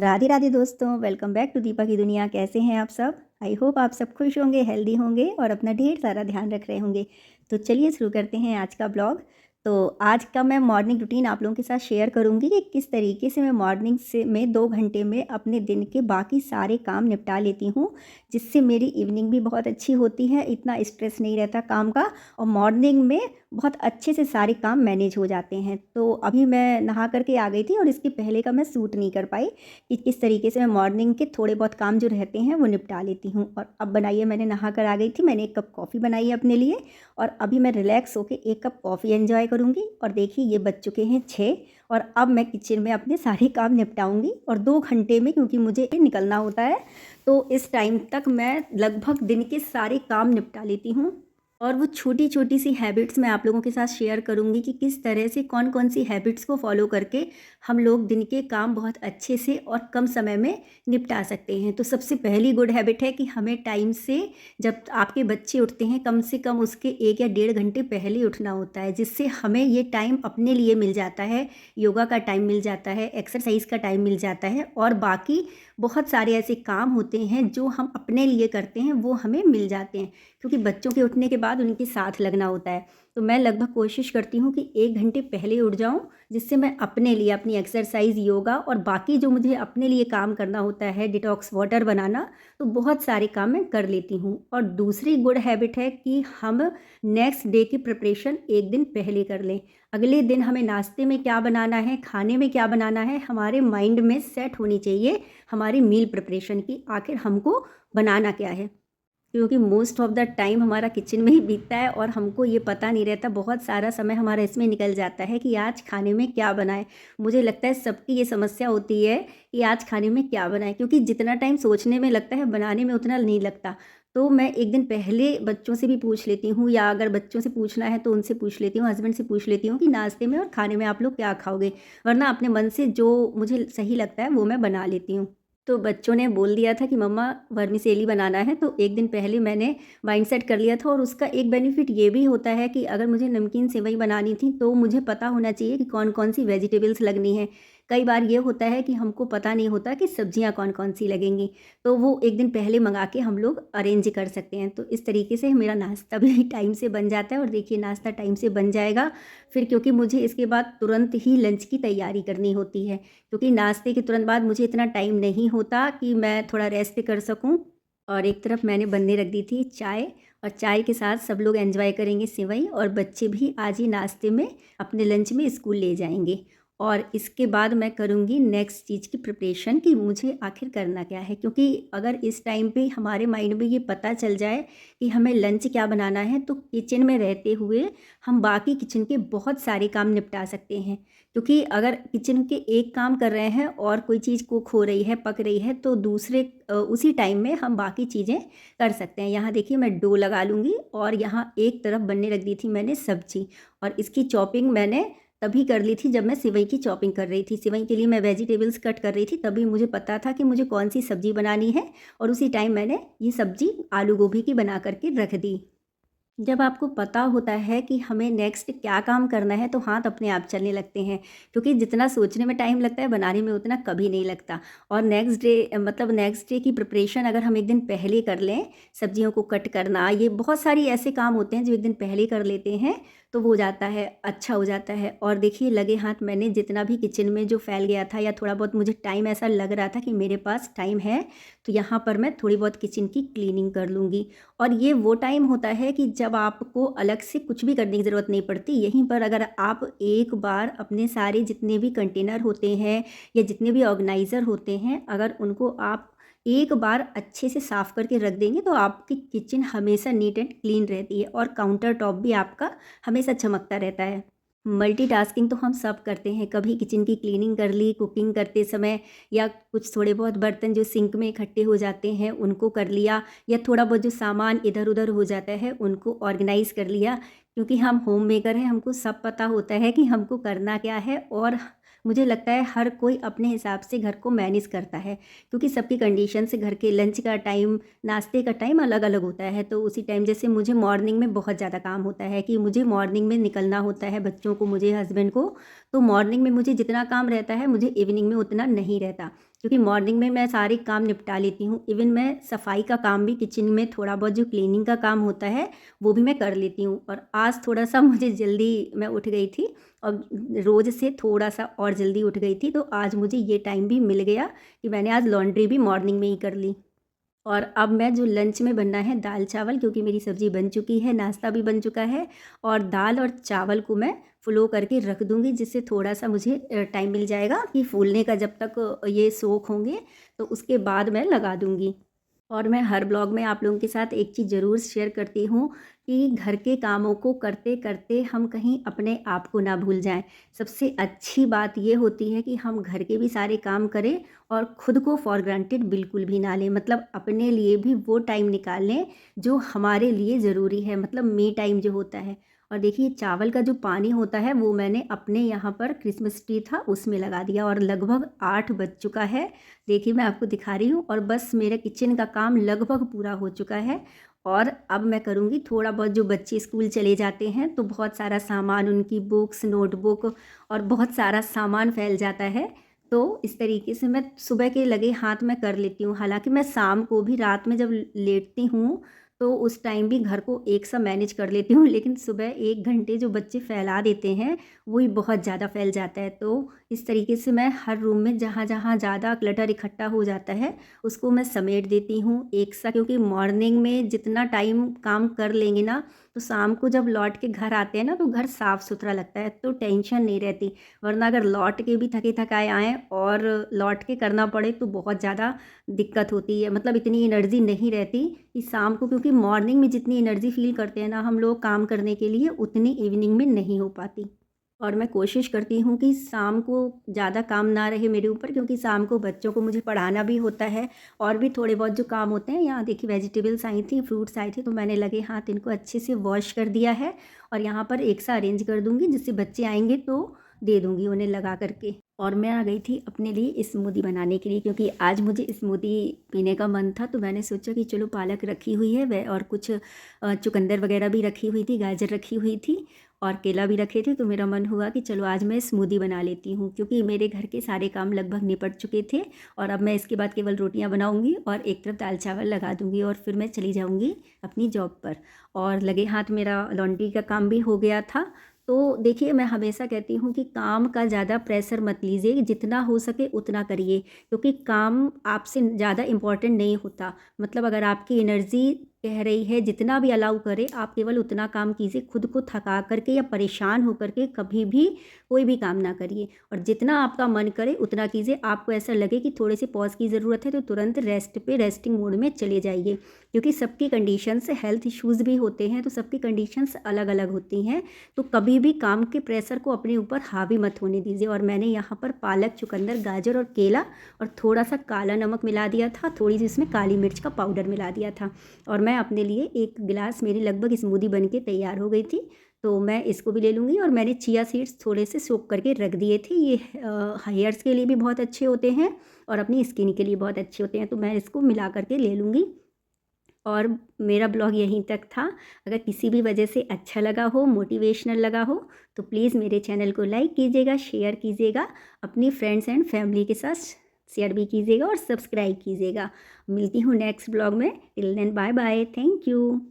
राधे राधे दोस्तों, welcome back to Deepa की दुनिया। कैसे हैं आप सब? आई होप आप सब खुश होंगे, हेल्दी होंगे और अपना ढेर सारा ध्यान रख रहे होंगे। तो चलिए शुरू करते हैं आज का ब्लॉग। तो आज का मैं मॉर्निंग रूटीन आप लोगों के साथ शेयर करूंगी कि किस तरीके से मैं मॉर्निंग से में 2 घंटे में अपने दिन के बाकी सारे काम निपटा लेती हूँ, जिससे मेरी इवनिंग भी बहुत अच्छी होती है, इतना स्ट्रेस नहीं रहता काम का, और मॉर्निंग में बहुत अच्छे से सारे काम मैनेज हो जाते हैं। तो अभी मैं नहा करके आ गई थी और इसके पहले का मैं शूट नहीं कर पाई कि किस तरीके से मैं मॉर्निंग के थोड़े बहुत काम जो रहते हैं वो निपटा लेती हूँ। और अब बनाइए, मैंने नहा कर आ गई थी, मैंने 1 कप कॉफ़ी बनाई है अपने लिए और अभी मैं रिलैक्स होकर 1 कप कॉफ़ी एंजॉय करूँगी। और देखिए ये बज चुके हैं 6 और अब मैं किचन में अपने सारे काम निपटाऊँगी। और 2 घंटे में, क्योंकि मुझे निकलना होता है, तो इस टाइम तक मैं लगभग दिन के सारे काम निपटा लेती हूँ। और वो छोटी छोटी सी हैबिट्स मैं आप लोगों के साथ शेयर करूँगी कि किस तरह से कौन कौन सी हैबिट्स को फॉलो करके हम लोग दिन के काम बहुत अच्छे से और कम समय में निपटा सकते हैं। तो सबसे पहली गुड हैबिट है कि हमें टाइम से, जब आपके बच्चे उठते हैं, कम से कम उसके 1 या 1.5 घंटे पहले उठना होता है, जिससे हमें ये टाइम अपने लिए मिल जाता है, योगा का टाइम मिल जाता है, एक्सरसाइज का टाइम मिल जाता है, और बाकी बहुत सारे ऐसे काम होते हैं जो हम अपने लिए करते हैं वो हमें मिल जाते हैं, क्योंकि बच्चों के उठने के बाद उनके साथ लगना होता है। तो मैं लगभग कोशिश करती हूँ कि 1 घंटे पहले उठ जाऊँ, जिससे मैं अपने लिए अपनी एक्सरसाइज, योगा और बाकी जो मुझे अपने लिए काम करना होता है, डिटॉक्स वाटर बनाना, तो बहुत सारे काम मैं कर लेती हूँ। और दूसरी गुड हैबिट है कि हम नेक्स्ट डे की प्रिपरेशन एक दिन पहले कर लें। अगले दिन हमें नाश्ते में क्या बनाना है, खाने में क्या बनाना है, हमारे माइंड में सेट होनी चाहिए हमारी मील प्रिपरेशन की, आखिर हमको बनाना क्या है। क्योंकि मोस्ट ऑफ द टाइम हमारा किचन में ही बीतता है और हमको ये पता नहीं रहता, बहुत सारा समय हमारा इसमें निकल जाता है कि आज खाने में क्या बनाएं। मुझे लगता है सबकी ये समस्या होती है कि आज खाने में क्या बनाएं, क्योंकि जितना टाइम सोचने में लगता है बनाने में उतना नहीं लगता। तो मैं एक दिन पहले बच्चों से भी पूछ लेती हूँ, या अगर बच्चों से पूछना है तो उनसे पूछ लेती हूँ, हस्बैंड से पूछ लेती हूँ कि नाश्ते में और खाने में आप लोग क्या खाओगे, वरना अपने मन से जो मुझे सही लगता है वो मैं बना लेती हूँ। तो बच्चों ने बोल दिया था कि मम्मा वर्मीसेली बनाना है, तो एक दिन पहले मैंने माइंडसेट कर लिया था। और उसका एक बेनिफिट ये भी होता है कि अगर मुझे नमकीन सेवई बनानी थी तो मुझे पता होना चाहिए कि कौन कौन सी वेजिटेबल्स लगनी है। कई बार ये होता है कि हमको पता नहीं होता कि सब्जियां कौन कौन सी लगेंगी, तो वो एक दिन पहले मंगा के हम लोग अरेंज कर सकते हैं। तो इस तरीके से मेरा नाश्ता भी टाइम से बन जाता है। और देखिए नाश्ता टाइम से बन जाएगा फिर, क्योंकि मुझे इसके बाद तुरंत ही लंच की तैयारी करनी होती है, क्योंकि नाश्ते के तुरंत बाद मुझे इतना टाइम नहीं होता कि मैं थोड़ा रेस्ट कर सकूं। और एक तरफ मैंने बनने रख दी थी चाय, और चाय के साथ सब लोग एंजॉय करेंगे सेवई, और बच्चे भी आज ही नाश्ते में अपने लंच में स्कूल ले जाएंगे। और इसके बाद मैं करूँगी नेक्स्ट चीज़ की प्रिपरेशन कि मुझे आखिर करना क्या है, क्योंकि अगर इस टाइम पे हमारे माइंड में ये पता चल जाए कि हमें लंच क्या बनाना है, तो किचन में रहते हुए हम बाकी किचन के बहुत सारे काम निपटा सकते हैं। क्योंकि अगर किचन के एक काम कर रहे हैं और कोई चीज़ कुक हो रही है, पक रही है, तो दूसरे उसी टाइम में हम बाकी चीज़ें कर सकते हैं। यहाँ देखिए मैं डो लगा लूँगी, और यहाँ एक तरफ बनने रख दी थी मैंने सब्जी, और इसकी चॉपिंग मैंने तभी कर ली थी जब मैं सेवई की चॉपिंग कर रही थी। सेवई के लिए मैं वेजिटेबल्स कट कर रही थी, तभी मुझे पता था कि मुझे कौन सी सब्ज़ी बनानी है, और उसी टाइम मैंने ये सब्ज़ी आलू गोभी की बना करके रख दी। जब आपको पता होता है कि हमें नेक्स्ट क्या काम करना है, तो हाथ अपने आप चलने लगते हैं, क्योंकि जितना सोचने में टाइम लगता है बनाने में उतना कभी नहीं लगता। और नेक्स्ट डे, मतलब नेक्स्ट डे की प्रिपरेशन अगर हम एक दिन पहले कर लें, सब्जियों को कट करना, ये बहुत सारी ऐसे काम होते हैं जो एक दिन पहले कर लेते हैं, तो वो हो जाता है, अच्छा हो जाता है। और देखिए लगे हाथ मैंने जितना भी किचन में जो फैल गया था, या थोड़ा बहुत मुझे टाइम ऐसा लग रहा था कि मेरे पास टाइम है, तो यहाँ पर मैं थोड़ी बहुत किचन की क्लीनिंग कर लूँगी। और ये वो टाइम होता है कि जब आपको अलग से कुछ भी करने की ज़रूरत नहीं पड़ती। यहीं पर अगर आप एक बार अपने सारे जितने भी कंटेनर होते हैं या जितने भी ऑर्गेनाइज़र होते हैं, अगर उनको आप एक बार अच्छे से साफ़ करके रख देंगे, तो आपकी किचन हमेशा नीट एंड क्लीन रहती है, और काउंटर टॉप भी आपका हमेशा चमकता रहता है। मल्टीटास्किंग तो हम सब करते हैं, कभी किचन की क्लीनिंग कर ली कुकिंग करते समय, या कुछ थोड़े बहुत बर्तन जो सिंक में इकट्ठे हो जाते हैं उनको कर लिया, या थोड़ा बहुत जो सामान इधर उधर हो जाता है उनको ऑर्गेनाइज़ कर लिया। क्योंकि हम होम मेकर हैं, हमको सब पता होता है कि हमको करना क्या है, और मुझे लगता है हर कोई अपने हिसाब से घर को मैनेज करता है, क्योंकि सबकी कंडीशन से घर के लंच का टाइम, नाश्ते का टाइम अलग अलग होता है। तो उसी टाइम जैसे मुझे मॉर्निंग में बहुत ज़्यादा काम होता है कि मुझे मॉर्निंग में निकलना होता है, बच्चों को, मुझे, हस्बैंड को, तो मॉर्निंग में मुझे जितना काम रहता है मुझे इवनिंग में उतना नहीं रहता। क्योंकि मॉर्निंग में मैं सारे काम निपटा लेती हूँ। इवन मैं सफाई का काम भी, किचन में थोड़ा बहुत जो क्लीनिंग का काम होता है वो भी मैं कर लेती हूँ। और आज थोड़ा सा मुझे जल्दी मैं उठ गई थी और रोज़ से थोड़ा सा और जल्दी उठ गई थी, तो आज मुझे ये टाइम भी मिल गया कि मैंने आज लॉन्ड्री भी मॉर्निंग में ही कर ली। और अब मैं जो लंच में बनना है दाल चावल, क्योंकि मेरी सब्ज़ी बन चुकी है, नाश्ता भी बन चुका है, और दाल और चावल को मैं फ़्लो करके रख दूँगी, जिससे थोड़ा-सा मुझे टाइम मिल जाएगा कि फूलने का। जब तक ये सोख होंगे तो उसके बाद मैं लगा दूँगी। और मैं हर ब्लॉग में आप लोगों के साथ एक चीज़ ज़रूर शेयर करती हूँ कि घर के कामों को करते-करते हम कहीं अपने आप को ना भूल जाएँ। सबसे अच्छी बात ये होती है कि हम घर के भी सारे काम करें और खुद को फॉर ग्रांटेड बिल्कुल भी ना लें। मतलब अपने लिए भी वो टाइम निकाल लें जो हमारे लिए ज़रूरी है, मतलब मी टाइम जो होता है। और देखिए चावल का जो पानी होता है वो मैंने अपने यहाँ पर क्रिसमस ट्री था उसमें लगा दिया, और लगभग 8 बज चुका है। देखिए मैं आपको दिखा रही हूँ, और बस मेरा किचन का काम लगभग पूरा हो चुका है। और अब मैं करूँगी थोड़ा बहुत, जो बच्चे स्कूल चले जाते हैं तो बहुत सारा सामान, उनकी बुक्स, नोटबुक और बहुत सारा सामान फैल जाता है। तो इस तरीके से मैं सुबह के लगे हाथ में कर लेती हूँ। हालाँकि मैं शाम को भी, रात में जब लेटती हूँ तो उस टाइम भी घर को एक सा मैनेज कर लेती हूँ, लेकिन सुबह 1 घंटे जो बच्चे फैला देते हैं वही बहुत ज़्यादा फैल जाता है। तो इस तरीके से मैं हर रूम में जहाँ-जहाँ ज़्यादा क्लटर इकट्ठा हो जाता है उसको मैं समेट देती हूँ एक सा, क्योंकि मॉर्निंग में जितना टाइम काम कर लेंगे ना, तो शाम को जब लौट के घर आते हैं ना तो घर साफ़ सुथरा लगता है, तो टेंशन नहीं रहती। वरना अगर लौट के भी थके थकाए आएँ और लौट के करना पड़े तो बहुत ज़्यादा दिक्कत होती है। मतलब इतनी एनर्जी नहीं रहती कि शाम को, क्योंकि मॉर्निंग में जितनी एनर्जी फ़ील करते हैं ना हम लोग काम करने के लिए, उतनी इवनिंग में नहीं हो पाती। और मैं कोशिश करती हूँ कि शाम को ज़्यादा काम ना रहे मेरे ऊपर, क्योंकि शाम को बच्चों को मुझे पढ़ाना भी होता है, और भी थोड़े बहुत जो काम होते हैं। यहाँ देखिए वेजिटेबल्स आई थी, फ्रूट्स आए थे, तो मैंने लगे हाथ इनको अच्छे से वॉश कर दिया है, और यहाँ पर एक सा अरेंज कर दूँगी, जिससे बच्चे आएंगे तो दे दूँगी उन्हें लगा करके। और मैं आ गई थी अपने लिए स्मूदी बनाने के लिए, क्योंकि आज मुझे स्मूदी पीने का मन था, तो मैंने सोचा कि चलो पालक रखी हुई है वह, और कुछ चुकंदर वगैरह भी रखी हुई थी, गाजर रखी हुई थी और केला भी रखे थे, तो मेरा मन हुआ कि चलो आज मैं स्मूदी बना लेती हूँ, क्योंकि मेरे घर के सारे काम लगभग निपट चुके थे। और अब मैं इसके बाद केवल रोटियाँ बनाऊँगी और एक तरफ दाल चावल लगा दूँगी, और फिर मैं चली जाऊँगी अपनी जॉब पर। और लगे हाथ मेरा लॉन्ड्री का काम भी हो गया था। तो देखिए मैं हमेशा कहती हूँ कि काम का ज़्यादा प्रेशर मत लीजिए, जितना हो सके उतना करिए, क्योंकि काम आपसे ज़्यादा इम्पोर्टेंट नहीं होता। मतलब अगर आपकी एनर्जी कह रही है जितना भी अलाउ करे, आप केवल उतना काम कीजिए। खुद को थका करके या परेशान होकर के कभी भी कोई भी काम ना करिए, और जितना आपका मन करे उतना कीजिए। आपको ऐसा लगे कि थोड़े से पॉज की ज़रूरत है तो तुरंत रेस्ट पे, रेस्टिंग मोड में चले जाइए, क्योंकि सबकी कंडीशंस, हेल्थ इश्यूज़ भी होते हैं, तो सबकी कंडीशंस अलग अलग होती हैं। तो कभी भी काम के प्रेशर को अपने ऊपर हावी मत होने दीजिए। और मैंने यहाँ पर पालक, चुकंदर, गाजर और केला और थोड़ा सा काला नमक मिला दिया था, थोड़ी सी इसमें काली मिर्च का पाउडर मिला दिया था। और मैं अपने लिए एक गिलास, मेरी लगभग स्मूदी बन के तैयार हो गई थी, तो मैं इसको भी ले लूँगी। और मैंने चिया सीड्स थोड़े से सोक करके रख दिए थे, ये हेयर्स के लिए भी बहुत अच्छे होते हैं और अपनी स्किन के लिए बहुत अच्छे होते हैं, तो मैं इसको मिला करके ले लूँगी। और मेरा ब्लॉग यहीं तक था। अगर किसी भी वजह से अच्छा लगा हो, मोटिवेशनल लगा हो, तो प्लीज़ मेरे चैनल को लाइक कीजिएगा, शेयर कीजिएगा, अपनी फ्रेंड्स एंड फैमिली के साथ शेयर भी कीजिएगा और सब्सक्राइब कीजिएगा। मिलती हूँ नेक्स्ट ब्लॉग में। Till then bye bye, thank you.